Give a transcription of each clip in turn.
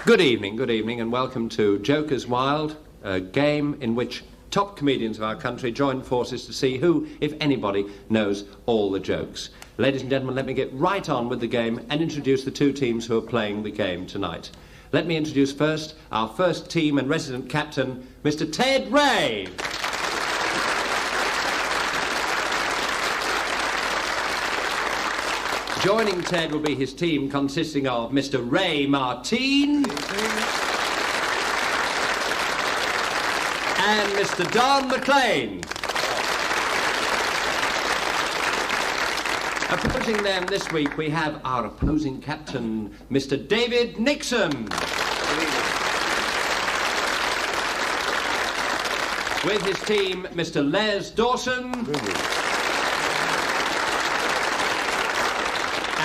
Good evening, and welcome to Jokers Wild, a game in which top comedians of our country join forces to see who, if anybody, knows all the jokes. Ladies and gentlemen, let me get right on with the game and introduce the two teams who are playing the game tonight. Let me introduce first our first team and resident captain, Mr. Ted Ray. Joining Ted will be his team consisting of Mr. Ray Martin and Mr. Don McLean. Opposing them this week, we have our opposing captain, Mr. David Nixon. With his team, Mr. Les Dawson.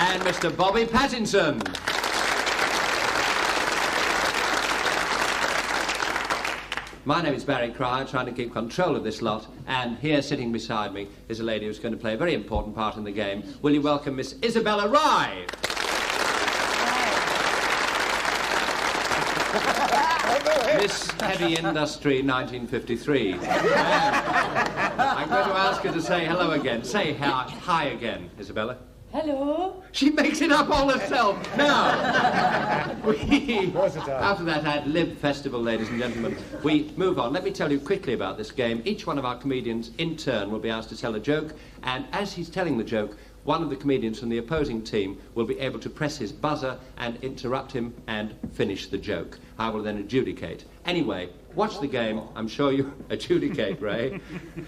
And Mr. Bobby Pattinson. My name is Barry Cryer, trying to keep control of this lot, and here sitting beside me is a lady who's going to play a very important part in the game. Will you welcome Miss Isabella Rye? Miss Heavy Industry 1953. And I'm going to ask her to say hello again. Say hi again, Isabella. Hello. She makes it up all herself. Now, after that ad-lib festival, ladies and gentlemen, we move on. Let me tell you quickly about this game. Each one of our comedians, in turn, will be asked to tell a joke, and as he's telling the joke, one of the comedians from the opposing team will be able to press his buzzer and interrupt him and finish the joke. I will then adjudicate. Anyway, watch the game. I'm sure you adjudicate, Ray.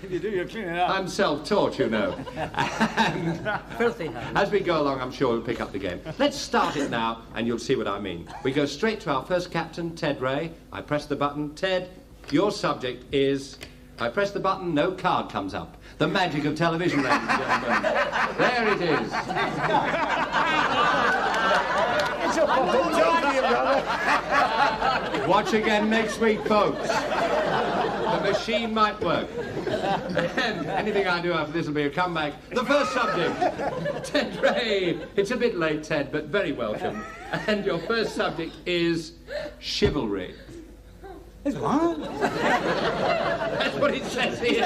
If you do, you're cleaning up. I'm self-taught, you know. And Filthy. as we go along, I'm sure we'll pick up the game. Let's start it now, and you'll see what I mean. We go straight to our first captain, Ted Ray. I press the button. Ted, your subject is... I press the button, no card comes up. The magic of television, ladies and gentlemen. There it is. Watch again next week, folks. The machine might work. And anything I do after this will be a comeback. The first subject, Ted Ray. It's a bit late, Ted, but very welcome. And your first subject is chivalry. It's what? That's what it says here.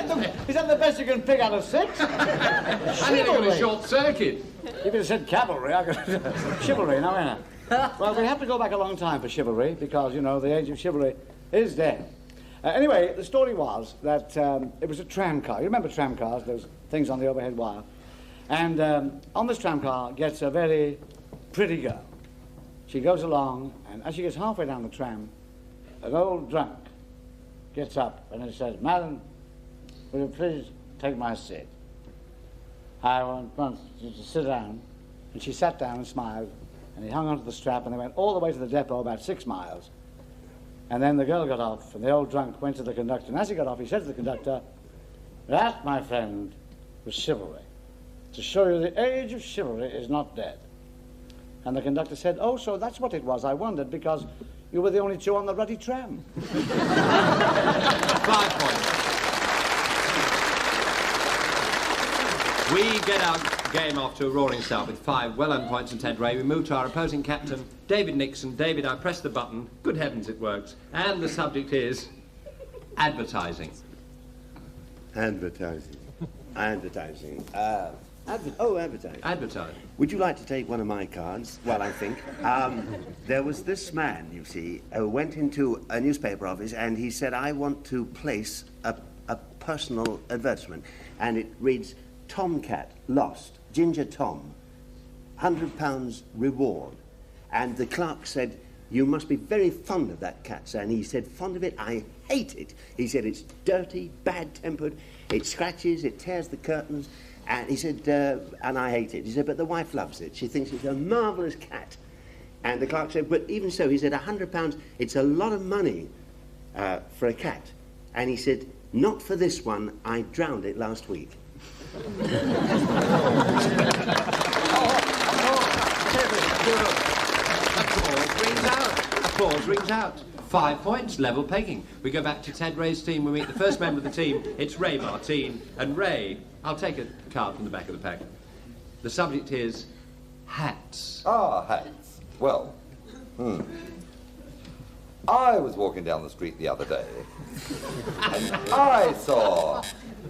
Is that the best you can pick out of six? I think on a short circuit. If you said cavalry, I could... Chivalry, now, ain't it? Well, we have to go back a long time for chivalry, because, you know, the age of chivalry is dead. Anyway, the story was that it was a tram car. You remember tram cars, those things on the overhead wire? And on this tram car gets a very pretty girl. She goes along, and as she gets halfway down the tram, an old drunk gets up and he says, "Madam, will you please take my seat? I want you to sit down." And she sat down and smiled, and he hung onto the strap, and they went all the way to the depot, about 6 miles. And then the girl got off, and the old drunk went to the conductor, and as he got off, he said to the conductor, "That, my friend, was chivalry. To show you the age of chivalry is not dead." And the conductor said, "Oh, so that's what it was. I wondered, because you were the only two on the ruddy tram." 5 points. We get our game off to a roaring start with 5 well-earned points and Ted Ray. We move to our opposing captain, David Nixon. David, I press the button. Good heavens, it works. And the subject is advertising. Advertising. Advertising. Advertising. Advertising. Would you like to take one of my cards? Well, I think. There was this man, you see, who went into a newspaper office and he said, "I want to place a personal advertisement." And it reads, "Tomcat lost, Ginger Tom, £100 reward." And the clerk said, "You must be very fond of that cat, sir." And he said, "Fond of it? I hate it." He said, "It's dirty, bad-tempered, it scratches, it tears the curtains." And he said, "And I hate it." He said, "But the wife loves it. She thinks it's a marvellous cat." And the clerk said, "But even so," he said, £100, it's a lot of money for a cat. And he said, "Not for this one. I drowned it last week." Applause rings out. 5 points, level pegging. We go back to Ted Ray's team. We meet the first member of the team. It's Ray Martin. And Ray, I'll take a card from the back of the pack. The subject is hats. Ah, hats. Well, I was walking down the street the other day, and I saw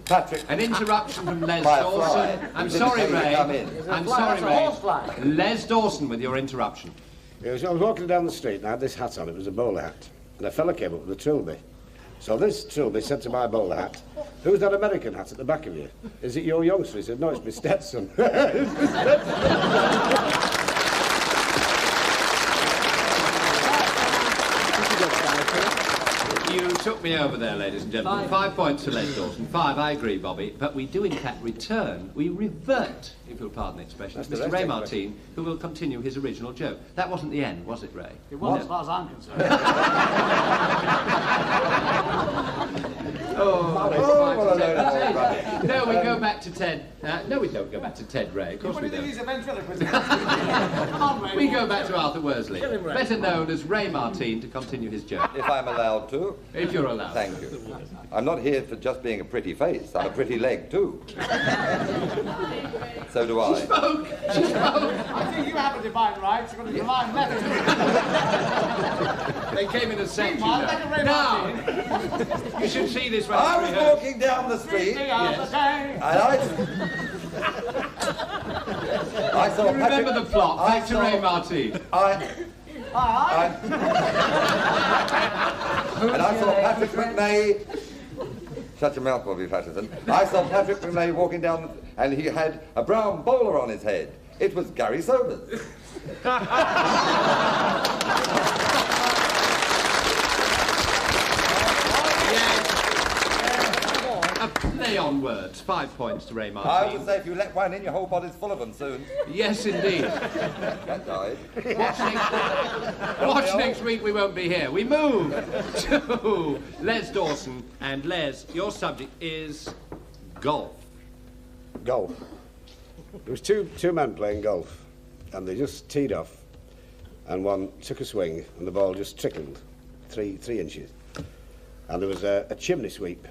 Patrick... An interruption from Les By a Dawson. fly. I'm We didn't sorry, say you'd Ray. come in. I'm fly, sorry, that's a Ray. horsefly. Les Dawson with your interruption. I was walking down the street and I had this hat on. It was a bowler hat. And a fella came up with a trilby. So this trilby said to my bowler hat, "Who's that American hat at the back of you? Is it your youngster?" He said, "No, it's my Stetson." It's my Stetson. You took me over there, ladies and gentlemen. 5 points to Les Dawson. 5, I agree, Bobby. But we do, in fact, return. We revert, if you'll pardon the expression, to Mr. Ray Martin, who will continue his original joke. That wasn't the end, was it, Ray? It was, as far as I'm concerned. No, we go back to Ted. No, we don't go back to Ted Ray. Of course we don't. Come on, Ray. We go back to Arthur Worsley, better known as Ray Martin, to continue his joke. If I'm allowed to. If you're allowed. Thank you. I'm not here for just being a pretty face. I'm a pretty leg, too. So do I. She spoke! She spoke! I think you have a divine right. You've got a divine left. They came in a section. Meanwhile, like a Ray Now, you should see this when I it's was rehearsed. walking down the street, Yes. and I saw Patrick... Remember the plot. Back to Ray Martin. And I saw Patrick McNay... Shut your mouth, Bobby Patterson. I saw Patrick McNay walking down, and he had a brown bowler on his head. It was Gary Sobers. A play on words. 5 points to Ray I would Martin. say if you let one in, your whole body's full of them soon. Yes, indeed. That died. Watch next week, we won't be here. We move to Les Dawson. And Les, your subject is golf. Golf. There was two men playing golf, and they just teed off, and one took a swing, and the ball just trickled 3 inches. And there was a chimney sweep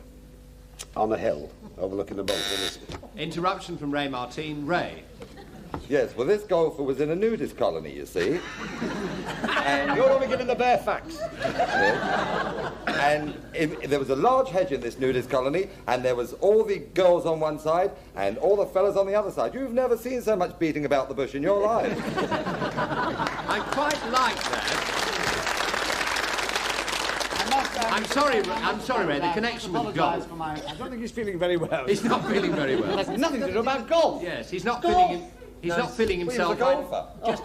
on a hill overlooking the boat. Interruption from Ray Martin. Ray. Yes, well, this golfer was in a nudist colony, you see. And you're only giving the bare facts. And there was a large hedge in this nudist colony, and there was all the girls on one side and all the fellas on the other side. You've never seen so much beating about the bush in your life. I quite like that. I'm sorry, Ray, the connection with golf. I don't think he's feeling very well. He's not feeling very well. That's nothing to do about golf. Yes, he's not feeling... He's not feeling He was himself... a golfer. We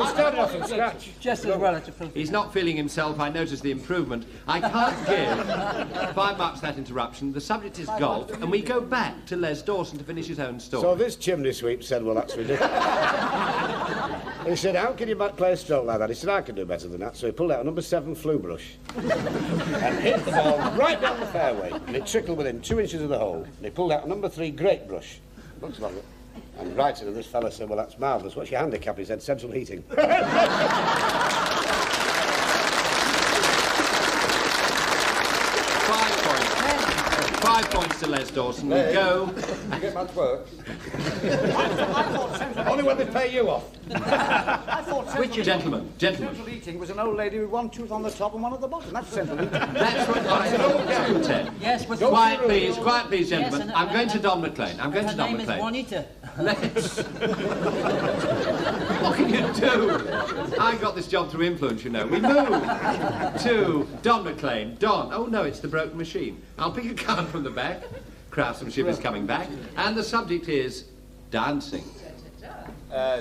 started off from scratch. Just as well as a He's not feeling himself. I noticed the improvement. I can't give 5 marks that interruption. The subject is golf, and we go back to Les Dawson to finish his own story. So this chimney sweep said, "Well, that's ridiculous." He said, "How can you play a stroke like that?" He said, "I can do better than that." So he pulled out a number 7 flue brush and hit the ball right down the fairway, and it trickled within 2 inches of the hole. And he pulled out a number 3 grape brush. Looks like it. And right to this fella said, "Well, that's marvellous. What's your handicap?" He said, "Central heating." 5 points to Les Dawson. We go. You get much work. Only when they pay you off. I thought Gentlemen. central eating was an old lady with one tooth on the top and one at the bottom. That's central eating. That's what I thought, Ted. Yes, but Quiet, please, gentlemen. Yes, I'm going to Don McLean. I'm going to Don her name is McLean. Juanita. Let's. What can you do? I got this job through influence, you know. We move to Don McLean. Don. Oh no, it's the broken machine. I'll pick a card from the back. Craftsmanship is coming back, and the subject is dancing.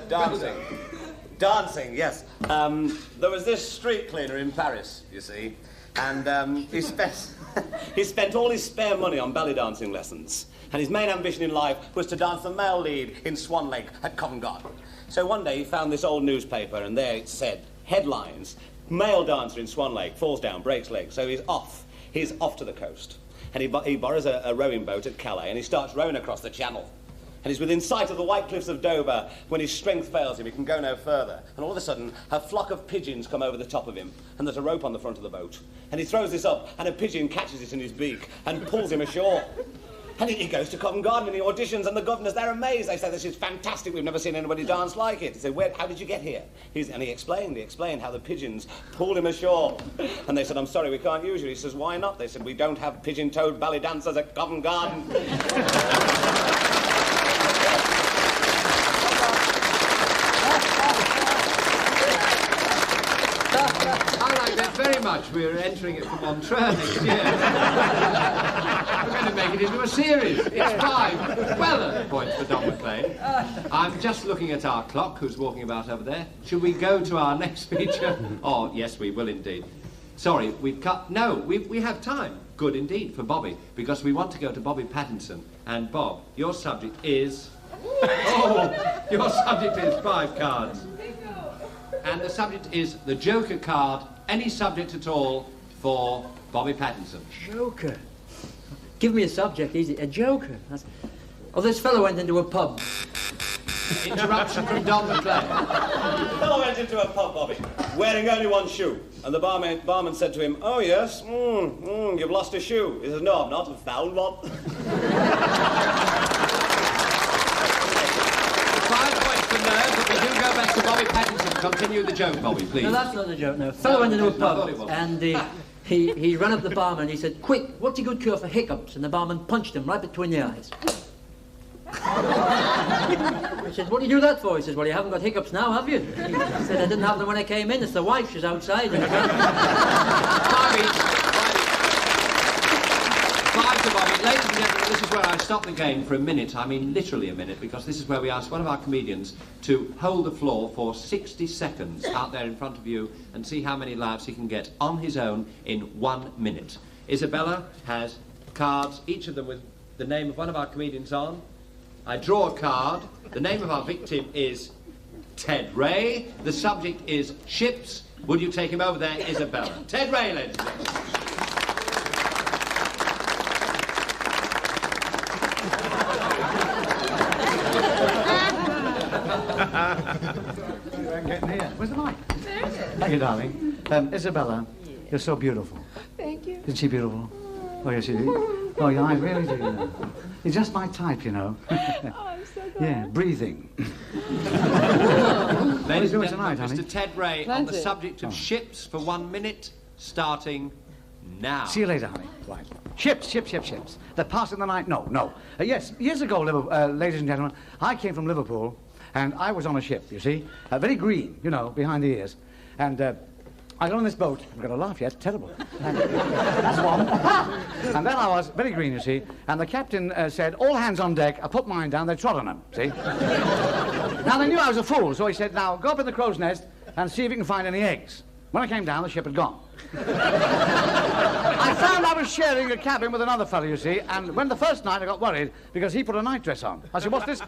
Dancing, yes. There was this street cleaner in Paris, you see, and he spent all his spare money on belly dancing lessons. And his main ambition in life was to dance the male lead in Swan Lake at Covent Garden. So one day he found this old newspaper, and there it said, headlines, male dancer in Swan Lake falls down, breaks legs. So he's off. He's off to the coast. And he borrows a rowing boat at Calais, and he starts rowing across the channel. And he's within sight of the White Cliffs of Dover when his strength fails him. He can go no further. And all of a sudden, a flock of pigeons come over the top of him, and there's a rope on the front of the boat. And he throws this up, and a pigeon catches it in his beak and pulls him ashore. And he goes to Covent Garden and he auditions, and the governors, they're amazed. They say, this is fantastic, we've never seen anybody dance like it. He said, how did you get here? And he explained how the pigeons pulled him ashore. And they said, I'm sorry, we can't use you. He says, why not? They said, we don't have pigeon-toed ballet dancers at Covent Garden. Very much. We're entering it from Montreux next year. We're going to make it into a series. It's 5. Well, points for Don McLean. I'm just looking at our clock, who's walking about over there. Should we go to our next feature? Oh, yes, we will indeed. Sorry, we've cut... No, we have time. Good indeed for Bobby, because we want to go to Bobby Pattinson. And Bob, your subject is... Oh, your subject is 5 cards. And the subject is the Joker card. Any subject at all for Bobby Pattinson. Joker. Give me a subject, easy. A joker. Oh, this fellow went into a pub. Interruption from Don McLean. The fellow went into a pub, Bobby, wearing only one shoe. And the barman said to him, oh, yes, you've lost a shoe. He said, no, I'm not. I've found one. 5 points for nerve, but we do go back to Bobby Pattinson. Continue the joke, Bobby, please. No, that's not the joke, no. Fellow went into a pub, and he ran up the barman and he said, quick, what's a good cure for hiccups? And the barman punched him right between the eyes. He says, what do you do that for? He says, well, you haven't got hiccups now, have you? He said, I didn't have them when I came in. It's the wife, she's outside. 5 to Bobby. Ladies and gentlemen, this is where I stop the game for a minute. I mean, literally a minute, because this is where we ask one of our comedians to hold the floor for 60 seconds out there in front of you and see how many laughs he can get on his own in 1 minute. Isabella has cards, each of them with the name of one of our comedians on. I draw a card. The name of our victim is Ted Ray. The subject is ships. Would you take him over there, Isabella? Ted Ray, ladies and gentlemen. Where's the mic? Thank you, darling. Isabella, you're so beautiful. Thank you. Isn't she beautiful? Oh, yes, she is. Oh, yeah, I really do, you know. You're just my type, you know. Oh, I'm so glad. Yeah, breathing. Ladies and tonight, gentlemen, honey? Mr. Ted Ray on the subject of ships for 1 minute, starting now. See you later, honey. Right. Ships. They're passing the night. No. Yes, years ago, ladies and gentlemen, I came from Liverpool, and I was on a ship, you see. Very green, you know, behind the ears. And I got on this boat. I'm going to laugh yet. Terrible. That's one. And then I was very green, you see. And the captain said, all hands on deck. I put mine down. They trod on them, see. Now, they knew I was a fool, so he said, now, go up in the crow's nest and see if you can find any eggs. When I came down, the ship had gone. I found I was sharing a cabin with another fellow, you see, and when the first night I got worried because he put a nightdress on. I said, what's this?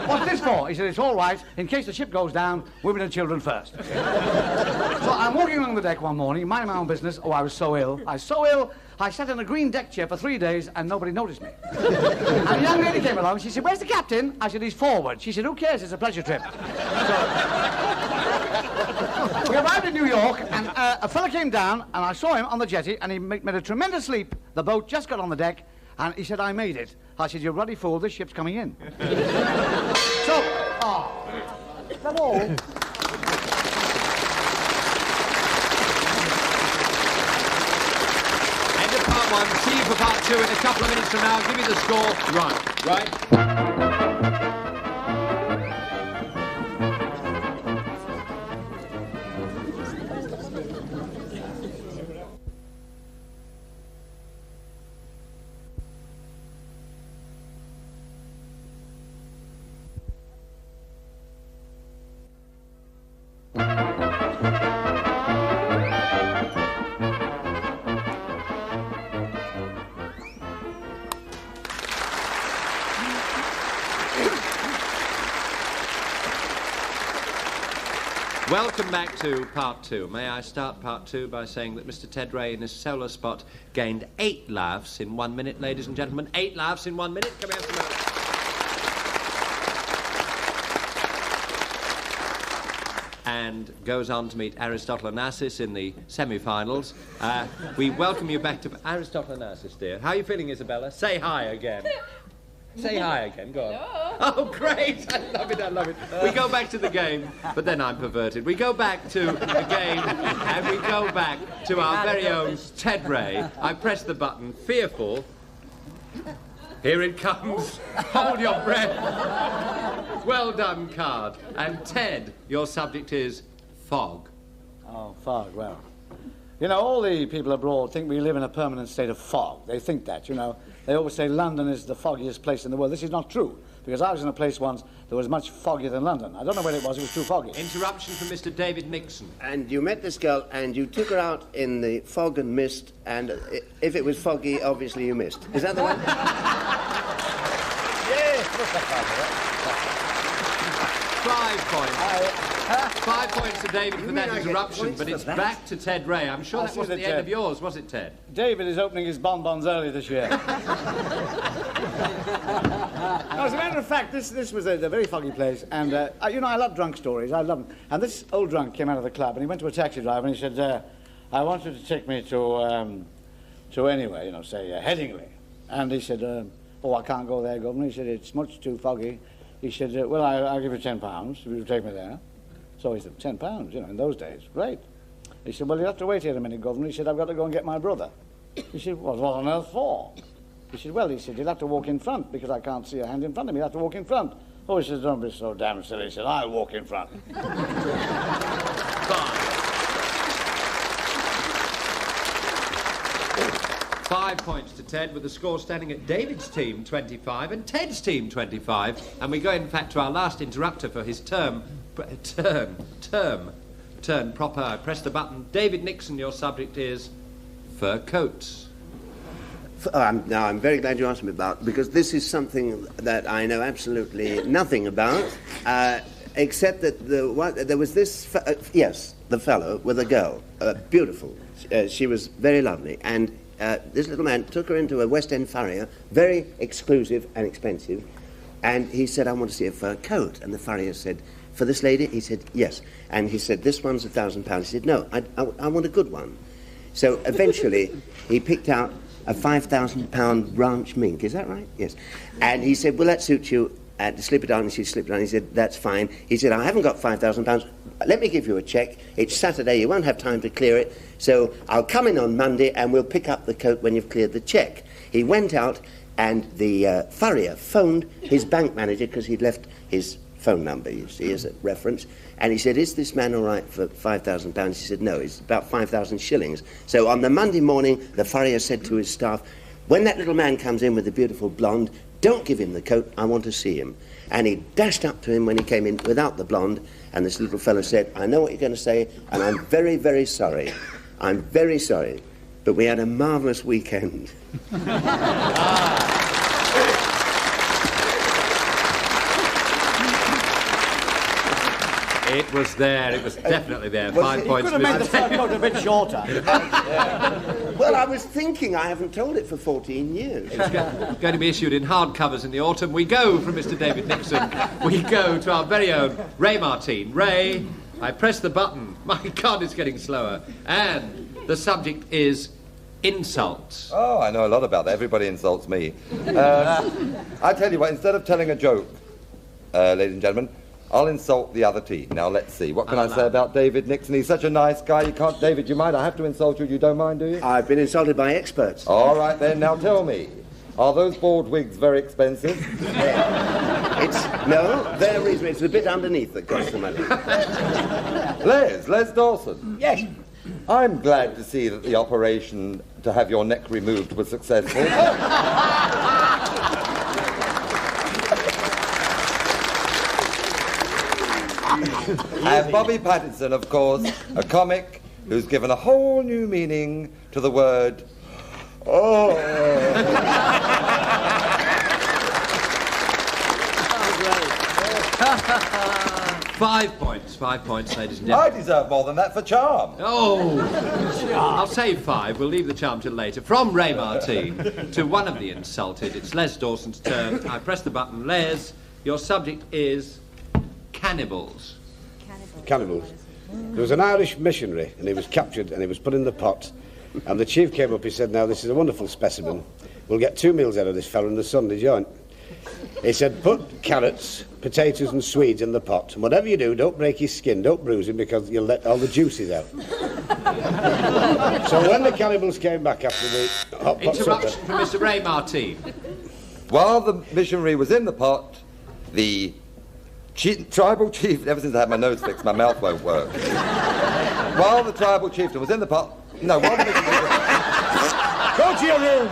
What's this for? He said, it's all right. In case the ship goes down, women and children first. So I'm walking along the deck one morning, minding my own business. Oh, I was so ill. I sat in a green deck chair for 3 days and nobody noticed me. And a young lady came along. She said, where's the captain? I said, he's forward. She said, who cares? It's a pleasure trip. We arrived in New York, and a fella came down, and I saw him on the jetty, and he made a tremendous leap. The boat just got on the deck, and he said, I made it. I said, you bloody fool, this ship's coming in. So, is that all? End of part 1. See you for part 2 in a couple of minutes from now. Give me the score. Right. Welcome back to part 2. May I start part 2 by saying that Mr. Ted Ray in his solo spot gained 8 laughs in 1 minute, ladies and gentlemen. 8 laughs in 1 minute. Come here for a moment. and goes on to meet Aristotle Onassis in the semi-finals. We welcome you back to Aristotle Onassis, dear. How are you feeling, Isabella? Say hi again. Say hi again, go on. Hello. Oh, great, I love it, I love it. We go back to the game, but then I'm perverted. We go back to the game, and we go back to our very own Ted Ray. I press the button, fearful. Here it comes. Hold your breath. Well done, card. And Ted, your subject is fog. Oh, fog, well. You know, all the people abroad think we live in a permanent state of fog. They think that, you know. They always say London is the foggiest place in the world. This is not true, because I was in a place once that was much foggier than London. I don't know where it was too foggy. Interruption from Mr. David Nixon. And you met this girl, and you took her out in the fog and mist, and if it was foggy, obviously you missed. Is that the one? Yeah. 5 points. 5 points to David for that interruption, but it's back to Ted Ray. I'm sure that wasn't the end of yours, was it, Ted? David is opening his bonbons early this year. As a matter of fact, this was a very foggy place, and, you know, I love drunk stories. I love them. And this old drunk came out of the club, and he went to a taxi driver, and he said, I want you to take me to anywhere, you know, say, Headingley. And he said, oh, I can't go there, Governor. He said, it's much too foggy. He said, well, I'll give you £10 if you take me there. So he said, £10, you know, in those days, great. He said, well, you'll have to wait here a minute, Governor. He said, I've got to go and get my brother. He said, well, what on earth for? He said, well, you'll have to walk in front, because I can't see a hand in front of me. You'll have to walk in front. Oh, he said, don't be so damn silly. He said, I'll walk in front. 5 points to Ted, with the score standing at David's team 25 and Ted's team 25. And we go, in fact, to our last interrupter for his turn proper. I press the button. David Nixon, your subject is fur coats. Now, I'm very glad you asked me about, because this is something that I know absolutely nothing about, except that there was this, the fellow with a girl, beautiful. She was very lovely, and this little man took her into a West End farrier, very exclusive and expensive, and he said, I want to see a fur coat. And the farrier said, for this lady? He said, yes. And he said, this one's £1,000. He said, no, I want a good one. So eventually he picked out a £5,000 ranch mink. Is that right? Yes. And he said, will that suit you? To slip it on, and she slipped it on. He said, that's fine. He said, I haven't got £5,000. Let me give you a cheque. It's Saturday. You won't have time to clear it. So I'll come in on Monday and we'll pick up the coat when you've cleared the cheque. He went out, and the farrier phoned his bank manager, because he'd left his phone number, you see, as a reference. And he said, is this man all right for £5,000? He said, no, it's about 5,000 shillings. So on the Monday morning, the farrier said to his staff, when that little man comes in with the beautiful blonde, don't give him the coat, I want to see him. And he dashed up to him when he came in without the blonde, and this little fellow said, I know what you're going to say, and I'm very, very sorry. I'm very sorry, but we had a marvellous weekend. It was there. It was definitely there. 5 points. You could have made the fur coat a bit shorter. Well, I was thinking I haven't told it for 14 years. It's going to be issued in hardcovers in the autumn. We go from Mr. David Nixon. We go to our very own Ray Martin. Ray, I press the button. My God, it's getting slower. And the subject is insults. Oh, I know a lot about that. Everybody insults me. I tell you what, instead of telling a joke, ladies and gentlemen, I'll insult the other team. Now, let's see. What can I say about David Nixon? He's such a nice guy. You can't... David, you mind? I have to insult you. You don't mind, do you? I've been insulted by experts. All right, then. Now, tell me. Are those bald wigs very expensive? No, they're reasonable. It's a bit underneath that costs the money. Les Dawson. Yes. I'm glad to see that the operation to have your neck removed was successful. And Bobby Pattinson, of course, a comic who's given a whole new meaning to the word... Oh. 5 points. 5 points, ladies and I gentlemen. deserve more than that for charm. Oh, I'll save 5. We'll leave the charm till later. From Ray Martin to one of the insulted, it's Les Dawson's turn. I press the button. Les, your subject is cannibals. Cannibals. cannibals. There was an Irish missionary, and he was captured, and he was put in the pot. And the chief came up, he said, now, this is a wonderful specimen. We'll get 2 meals out of this fella in the Sunday joint. He said, put carrots, potatoes and Swedes in the pot. And whatever you do, don't break his skin, don't bruise him, because you'll let all the juices out. So when the cannibals came back after the hot pot Interruption supper... from Mr. Ray Martin. While the missionary was in the pot, the tribal chief... Ever since I had my nose fixed, my mouth won't work. While the tribal chieftain was in the pot... No, while the missionary was... Go to your room!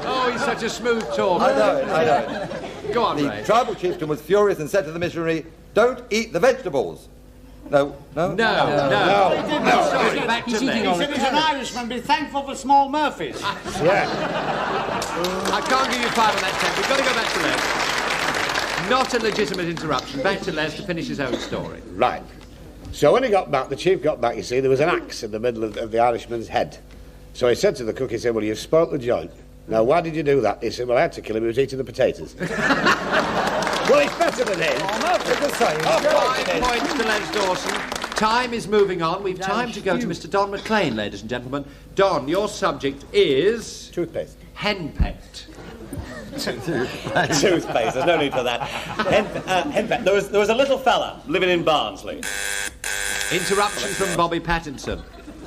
Oh, he's such a smooth talker. I know it. Go on, The Ray. tribal chieftain was furious and said to the missionary, don't eat the vegetables. No. No. Sorry, back to he me. said he's an Irishman, be thankful for small Murphys. Yeah. I can't give you 5 on that 10. We've got to go back to Les. Not a legitimate interruption. Back to Les to finish his own story. Right. So when he got back, the chief got back, you see, there was an axe in the middle of the Irishman's head. So he said to the cook, he said, well, you've spoilt the joint. Now, why did you do that? He said, well, I had to kill him, he was eating the potatoes. Well, it's better than him. Oh, 5 points to Les Dawson. Time is moving on. We've time to go to Mr. Don McLean, ladies and gentlemen. Don, your subject is... Toothpaste. Henpecked. Toothpaste, there's no need for that. Henpecked. There was a little fella living in Barnsley. Interruption from Bobby Pattinson.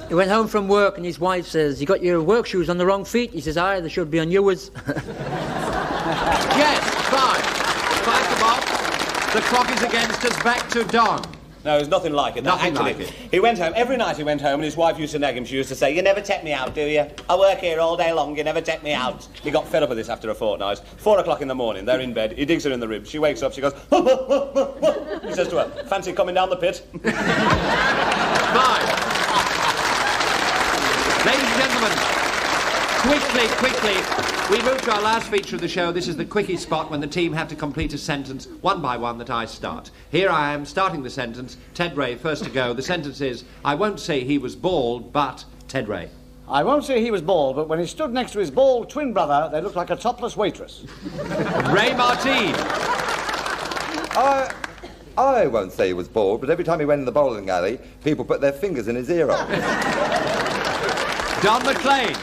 He went home from work and his wife says, you got your work shoes on the wrong feet? He says, aye, they should be on yours. Yes, 5. 5 to Bob. The clock is against us. Back to Don. No, it's nothing like it. Nothing Actually, like it. He went home, every night he went home, and his wife used to nag him. She used to say, you never take me out, do you? I work here all day long, you never take me out. He got fed up with this after a fortnight. 4 o'clock in the morning, they're in bed, he digs her in the ribs, she wakes up, she goes, he says to her, fancy coming down the pit? 5. Ladies and gentlemen, quickly, we move to our last feature of the show. This is the quickie spot when the team have to complete a sentence one by one that I start. Here I am starting the sentence. Ted Ray, first to go. The sentence is, I won't say he was bald, but Ted Ray. I won't say he was bald, but when he stood next to his bald twin brother, they looked like a topless waitress. Ray Martin. I won't say he was bald, but every time he went in the bowling alley, people put their fingers in his ear hole. Don McLean.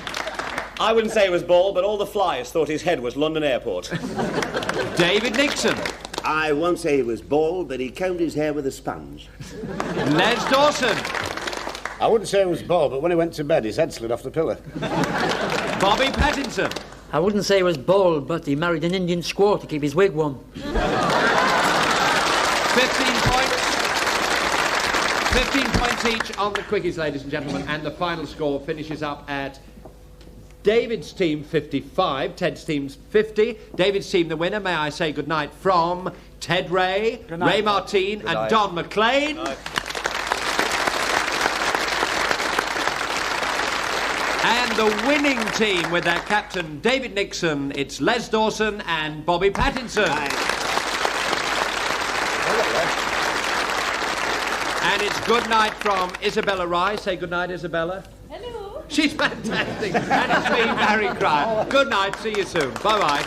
I wouldn't say he was bald, but all the flyers thought his head was London Airport. David Nixon. I won't say he was bald, but he combed his hair with a sponge. Les Dawson. I wouldn't say he was bald, but when he went to bed, his head slid off the pillow. Bobby Pattinson. I wouldn't say he was bald, but he married an Indian squaw to keep his wig warm. 15 points. 15 points each on the quickies, ladies and gentlemen, and the final score finishes up at David's team 55, Ted's team's 50. David's team the winner. May I say good night from Ted Ray, Ray Martin, and night. Don McLean. And the winning team with their captain David Nixon, it's Les Dawson and Bobby Pattinson. And it's good night from Isabella Rye. Say good night, Isabella. Hello. She's fantastic. And it's me, Barry Cryer. Good night. See you soon. Bye-bye.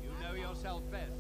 You know yourself best.